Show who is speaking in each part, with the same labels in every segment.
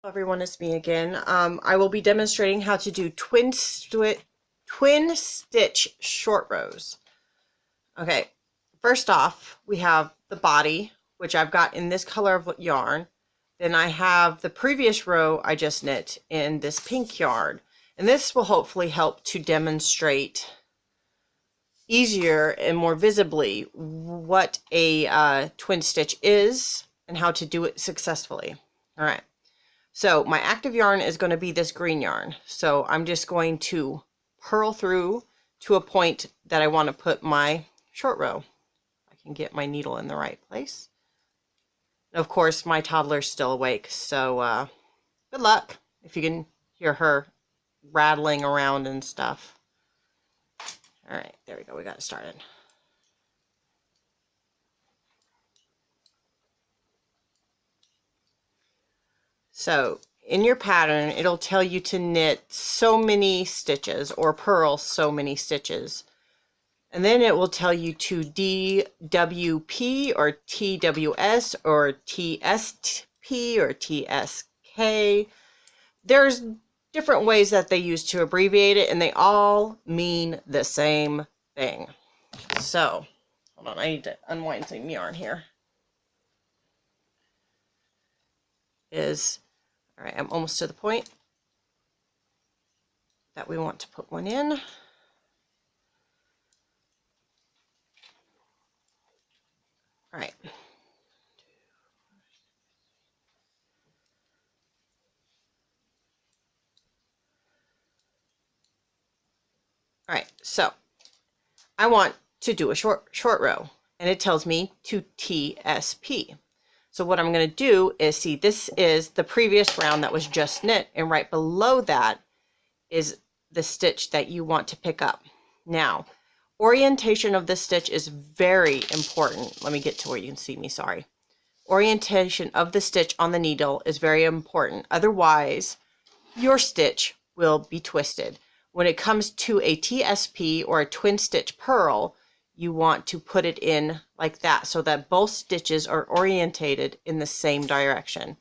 Speaker 1: Everyone, it's me again. I will be demonstrating how to do twin stitch short rows. Okay, first off, we have the body, which I've got in this color of yarn. Then I have the previous row I just knit in this pink yarn. And this will hopefully help to demonstrate easier and more visibly what a twin stitch is and how to do it successfully. All right. So my active yarn is going to be this green yarn. So I'm just going to purl through to a point that I want to put my short row. I can get my needle in the right place. And of course, my toddler's still awake, so good luck if you can hear her rattling around and stuff. All right, there we go. We got it started. So in your pattern, it'll tell you to knit so many stitches or purl so many stitches. And then it will tell you to DWP or TWS or TSP or TSK. There's different ways that they use to abbreviate it, and they all mean the same thing. So, hold on, I need to unwind some yarn here. All right, I'm almost to the point that we want to put one in. All right. All right, so I want to do a short row, and it tells me to TSP. So what I'm going to do is, see, this is the previous round that was just knit, and right below that is the stitch that you want to pick up. Now, orientation of this stitch is very important. Let me get to where you can see me, sorry. Orientation of the stitch on the needle is very important. Otherwise, your stitch will be twisted. When it comes to a TSP or a twin stitch purl, you want to put it in like that so that both stitches are orientated in the same direction.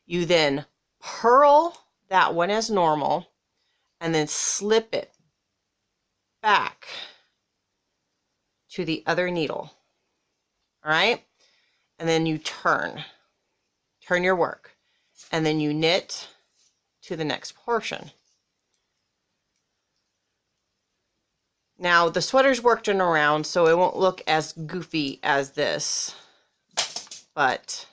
Speaker 1: You then purl that one as normal and then slip it back to the other needle. All right? And then you turn your work, and then you knit to the next portion. Now, the sweater's worked in around, so it won't look as goofy as this, but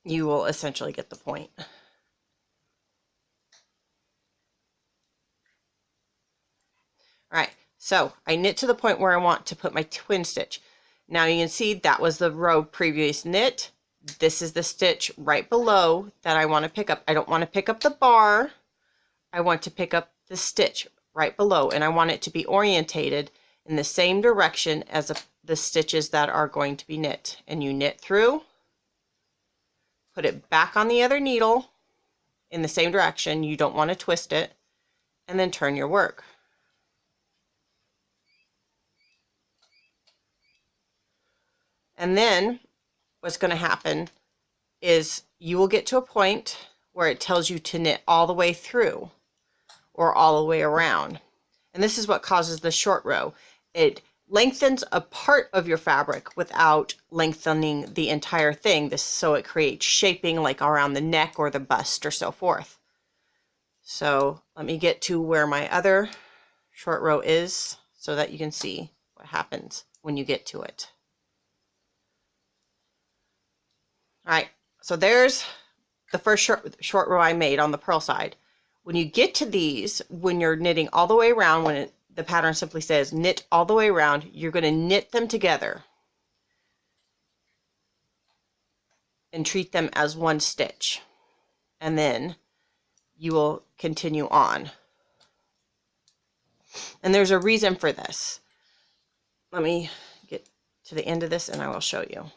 Speaker 1: you will essentially get the point. All right, so I knit to the point where I want to put my twin stitch. Now you can see that was the row previous knit. This is the stitch right below that I want to pick up. I don't want to pick up the bar. I want to pick up the stitch right below, and I want it to be orientated in the same direction as the stitches that are going to be knit. And you knit through, put it back on the other needle in the same direction. You don't want to twist it, and then turn your work. And then what's going to happen is you will get to a point where it tells you to knit all the way through or all the way around. And this is what causes the short row. It lengthens a part of your fabric without lengthening the entire thing, so it creates shaping like around the neck or the bust or so forth. So let me get to where my other short row is so that you can see what happens when you get to it. All right, so there's the first short row I made on the purl side. When you get to these, when you're knitting all the way around, the pattern simply says knit all the way around, you're going to knit them together and treat them as one stitch. And then you will continue on. And there's a reason for this. Let me get to the end of this and I will show you.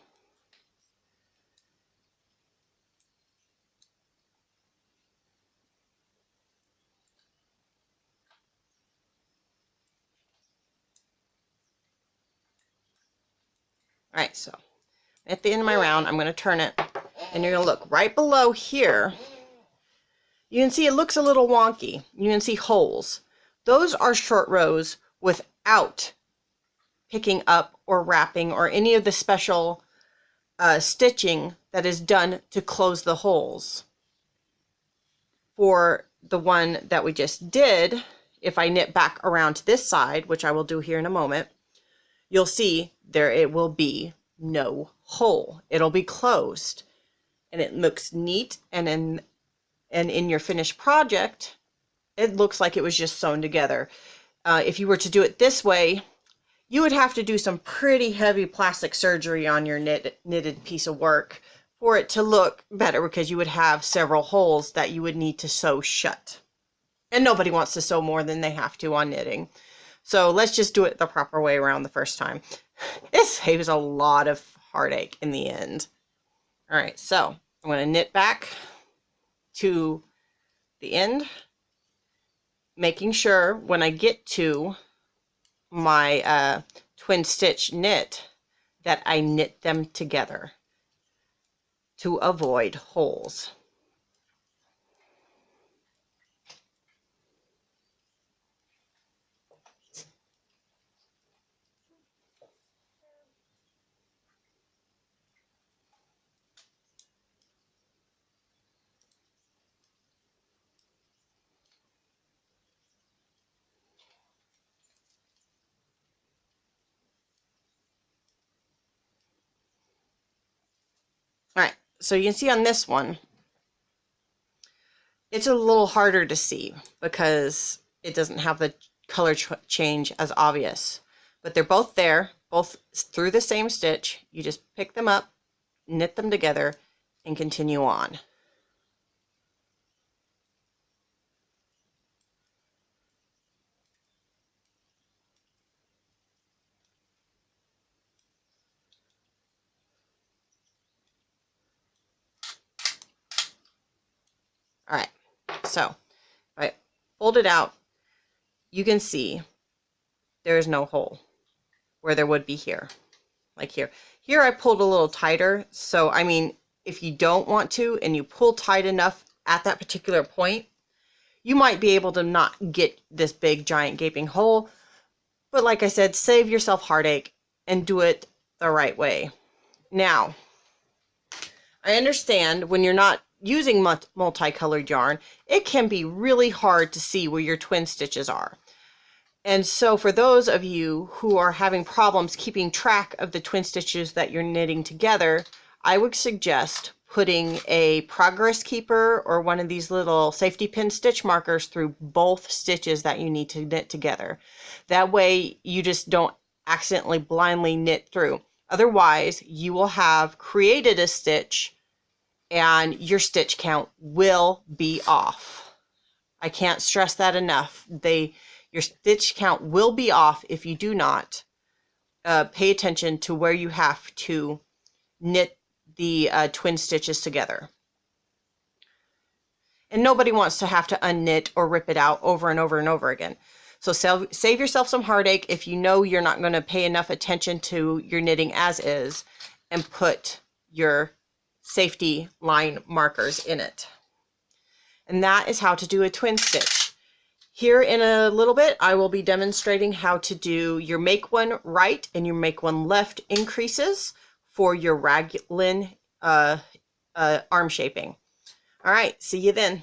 Speaker 1: All right, so at the end of my round, I'm going to turn it, and you're going to look right below here. You can see it looks a little wonky. You can see holes. Those are short rows without picking up or wrapping or any of the special stitching that is done to close the holes. For the one that we just did, if I knit back around to this side, which I will do here in a moment, you'll see there it will be no hole. It'll be closed, and it looks neat, and in your finished project, it looks like it was just sewn together. If you were to do it this way, you would have to do some pretty heavy plastic surgery on your knitted piece of work for it to look better, because you would have several holes that you would need to sew shut. And nobody wants to sew more than they have to on knitting. So let's just do it the proper way around the first time. It saves a lot of heartache in the end. All right, so I'm going to knit back to the end, making sure when I get to my twin stitch knit that I knit them together to avoid holes. All right, so you can see on this one, it's a little harder to see because it doesn't have the color change as obvious, but they're both there, both through the same stitch. You just pick them up, knit them together, and continue on. All right, so if I fold it out, you can see there is no hole where there would be here, like here. Here I pulled a little tighter, so I mean, if you don't want to and you pull tight enough at that particular point, you might be able to not get this big giant gaping hole. But like I said, save yourself heartache and do it the right way. Now, I understand when you're not using multicolored yarn, it can be really hard to see where your twin stitches are. And so for those of you who are having problems keeping track of the twin stitches that you're knitting together, I would suggest putting a progress keeper or one of these little safety pin stitch markers through both stitches that you need to knit together. That way you just don't accidentally blindly knit through. Otherwise, you will have created a stitch and your stitch count will be off. I can't stress that enough. Your stitch count will be off if you do not pay attention to where you have to knit the twin stitches together. And nobody wants to have to unknit or rip it out over and over and over again. So save yourself some heartache if you know you're not going to pay enough attention to your knitting as is, and put your safety line markers in it. And that is how to do a twin stitch. Here in a little bit, I will be demonstrating how to do your make one right and your make one left increases for your raglan arm shaping. All right, see you then.